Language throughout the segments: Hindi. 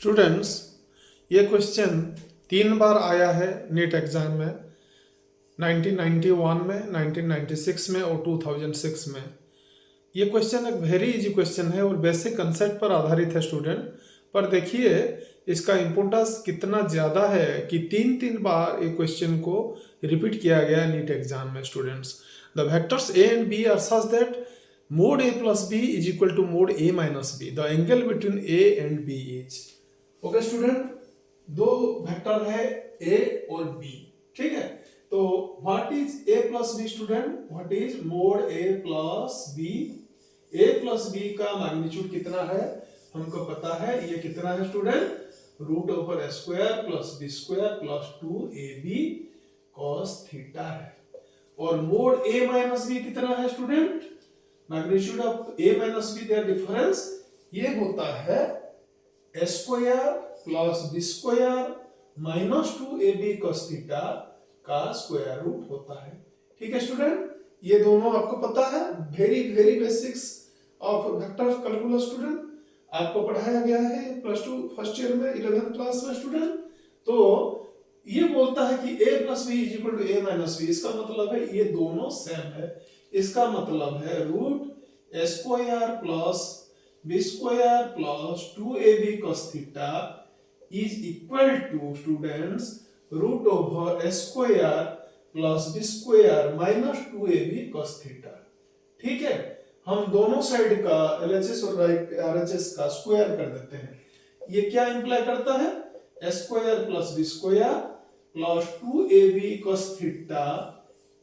स्टूडेंट्स, ये क्वेश्चन 3 बार आया है नीट एग्जाम में, 1991 में, 1996 में और 2006 में। ये क्वेश्चन एक वेरी इजी क्वेश्चन है और बेसिक कंसेप्ट पर आधारित है स्टूडेंट। पर देखिए इसका इम्पोर्टेंस कितना ज़्यादा है कि 3 बार ये क्वेश्चन को रिपीट किया गया है नीट एग्जाम में students. The vectors A and B are such that mod a plus b is equal to mod a minus b. The angle between a and b is, okay student, दो वेक्टर है a और b, ठीक है। तो what is a plus b student? What is mod a plus b? a plus b का मैग्नीट्यूड कितना है हमको पता है। ये कितना है student? Root over square plus B square plus 2ab cos theta है। और mod a माइनस b कितना है student? Magnitude of a minus b, their difference, ये होता है square plus B square minus 2ab cos theta का स्क्वायर रूट होता है। ठीक है स्टूडेंट, ये दोनों आपको पता है। Very very basics of vector calculus student, आपको पढ़ाया गया है +2 फर्स्ट ईयर में 11th क्लास में स्टूडेंट। तो ये बोलता है कि a plus B is equal to a minus B. इसका मतलब है ये दोनों सेम है। इसका मतलब है root square plus B square plus 2ab cos theta is equal to students root over square plus B square minus 2ab cos theta. ठीक है, हम दोनों साइड का LHS और RHS का स्क्वायर कर देते हैं। ये क्या इंप्लाई करता है? Square plus B square plus 2ab cos theta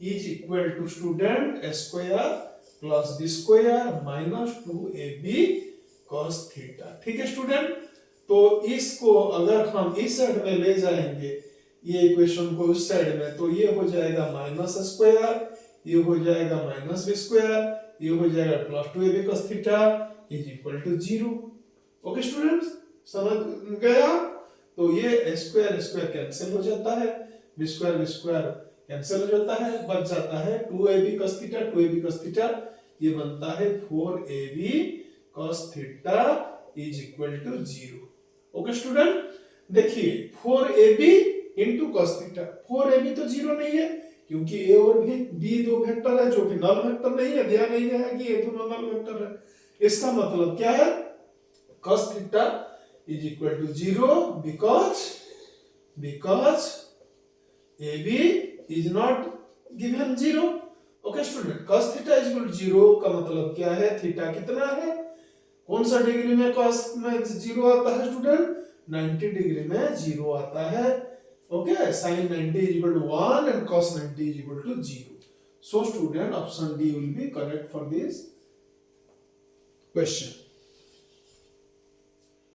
is equal to student square plus B square minus 2ab cos theta. ठीक है स्टूडेंट, तो इसको अगर हम इस साइड में ले जाएंगे, ये इक्वेशन को उस साइड में, तो ये हो जाएगा माइनस स्क्वायर, ये हो जाएगा माइनस बी स्क्वायर, ये हो जाएगा plus 2ab cos theta is equal to 0। Okay students, समझ गया? तो ये स्क्वायर स्क्वायर कैंसिल हो जाता है, बी स्क्वायर कैंसिल हो जाता है, बच जाता है 2ab cos theta, 2ab cos theta, ये बनता है 4ab cos theta is equal to 0। Okay student, देखिए 4ab into cos theta, 4ab तो 0 नहीं है क्योंकि a और b दो वेक्टर है जो कि नल वेक्टर नहीं है। ध्यान नहीं है कि ये दोनों नल वेक्टर है। इसका मतलब क्या है? cos theta is equal to 0 because ab is not given 0। Okay student, cos theta is equal to 0 का मतलब क्या है? थीटा कितना है? कौन सा डिग्री में cos में 0 आता है स्टूडेंट? 90 डिग्री में 0 आता है। Okay, sin 90 is equal to 1 and cos 90 is equal to 0. So student, option D will be correct for this question.